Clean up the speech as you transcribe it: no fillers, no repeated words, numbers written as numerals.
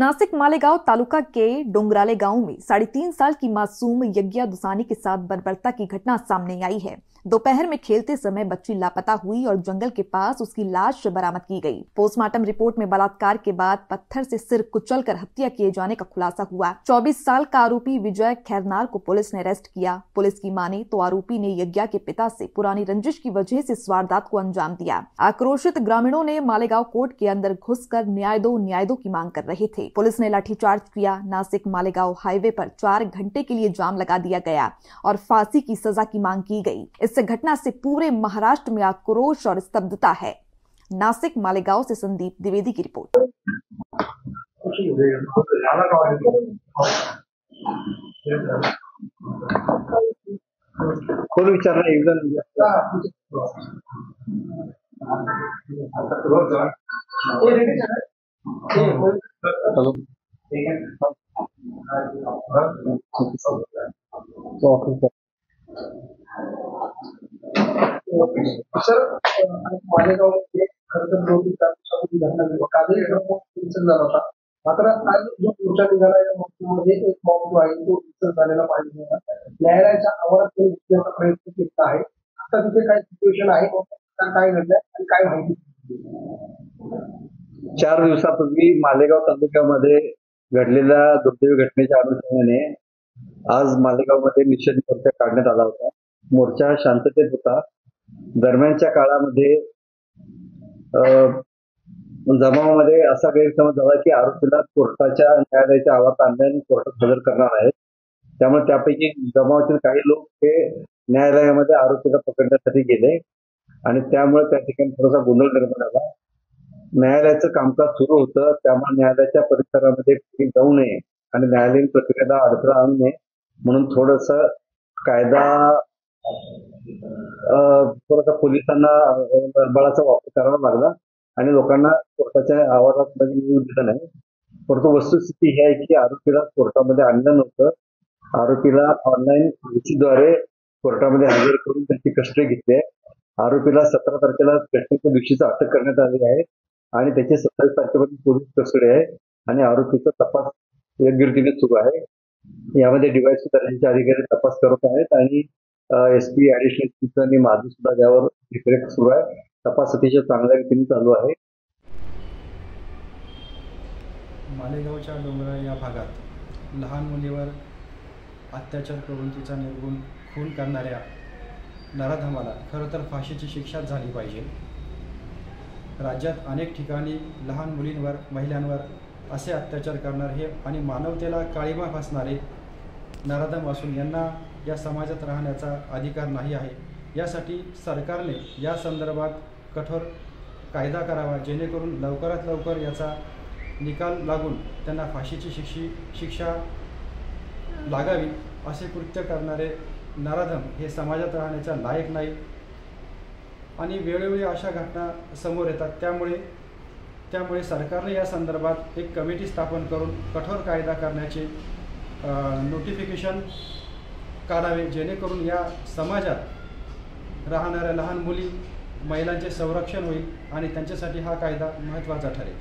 नासिक मालेगांव तालुका के डोंगराले गांव में 3.5 साल की मासूम यज्ञा दुसानी के साथ बर्बरता की घटना सामने आई है। दोपहर में खेलते समय बच्ची लापता हुई और जंगल के पास उसकी लाश बरामद की गई। पोस्टमार्टम रिपोर्ट में बलात्कार के बाद पत्थर से सिर कुचलकर हत्या किए जाने का खुलासा हुआ। 24 साल का आरोपी विजय खैरनार को पुलिस ने अरेस्ट किया। पुलिस की माने तो आरोपी ने यज्ञा के पिता से पुरानी रंजिश की वजह से इस वारदात को अंजाम दिया। आक्रोशित ग्रामीणों ने मालेगांव कोर्ट के अंदर घुसकर न्याय दो की मांग कर रहे थे। पुलिस ने लाठीचार्ज किया। नासिक मालेगांव हाईवे पर 4 घंटे के लिए जाम लगा दिया गया और फांसी की सजा की मांग की गई। इस घटना से पूरे महाराष्ट्र में आक्रोश और स्तब्धता है। नासिक मालेगांव से संदीप द्विवेदी की रिपोर्ट। कोण विचारणार एकदम सर मालेगाव घटना होता। मात्र आज जो पुढच्या निघाला या मृत्यूमध्ये एक मौत आहे तो झालेला पाहिजे न्यायालयाच्या आवारात प्रयत्न केला आहे। आता तिथे काय सिच्युएशन आहे, काय घडलंय आणि काय माहिती? 4 दिवसापूर्वी मालेगाव तालुक्यामध्ये घडलेल्या दुर्दैवी घटनेच्या अनुषंगाने आज मालेगावमध्ये निषेध मोर्चा काढण्यात आला होता। मोर्चा शांततेत होता। दरम्यानच्या काळामध्ये जमावामध्ये असा गैरसमज झाला की आरोपीला कोर्टाच्या न्यायालयाच्या आवारात आणल्याने कोर्टात हजर करणार आहेत। त्यामुळे त्यापैकी जमावातील काही लोक हे न्यायालयामध्ये आरोपीला पकडण्यासाठी गेले आणि त्यामुळे त्या ठिकाणी थोडासा गोंधळ निर्माण झाला। न्यायालयाचं कामकाज सुरू होतं, त्यामुळे न्यायालयाच्या परिसरामध्ये जाऊ नये आणि न्यायालयीन प्रक्रियेला अडथळा आणू नये म्हणून थोडंसं कायदा थोडासा पोलिसांना बळाचा वापर करावा लागला आणि लोकांना कोर्टाच्या आवारात येऊ दिलं नाही। परंतु वस्तुस्थिती ही आहे की आरोपीला कोर्टामध्ये आणलं नव्हतं। आरोपीला ऑनलाईन द्वारे कोर्टामध्ये हजर करून त्याची कस्टडी घेतली आहे। आरोपीला 17 तारखेला कस्टडीच्या दिवशीच अटक करण्यात आली आहे आणि त्याची 27 तारखेपर्यंत पोलीस कस्टडी आहे आणि आरोपीचा तपास योग्य रीतीने सुरू आहे। यामध्ये डीवायएसपी दर्जाचे अधिकारी तपास करत आहेत आणि एसपी ऍडिशनल एसपी आणि माझी सुद्धा यावर देखरेख सुरू आहे। तपास अतिशय चांगल्या रीतीने चालू आहे। मालेगावच्या डोंगराळ या भागात लहान मुलीवर अत्याचार करून तिचा निर्गुण खून करणाऱ्या नराधमाला खरं तर फाशीची शिक्षा झाली पाहिजे। राज्यात अनेक ठिकाणी लहान मुलींवर महिलांवर असे अत्याचार करणारे हे आणि मानवतेला काळिमा फासणारे नराधम असून यांना या समाजात राहण्याचा अधिकार नाही आहे। यासाठी सरकारने या संदर्भात कठोर कायदा करावा जेणेकरून लवकरात लवकर याचा निकाल लागून त्यांना फाशीची शिक्षा लागावी। असे कृत्य करणारे नराधम हे समाजात राहण्याच्या लायक नाही आणि वेळोवेळी अशा घटना समोर येतात। त्यामुळे सरकारने या संदर्भात एक कमिटी स्थापन करून कठोर कायदा करण्याचे नोटिफिकेशन काढावे जेणेकरून या समाजात राहणाऱ्या लहान मुली महिलांचे संरक्षण होईल आणि त्यांच्यासाठी हा कायदा महत्त्वाचा ठरेल।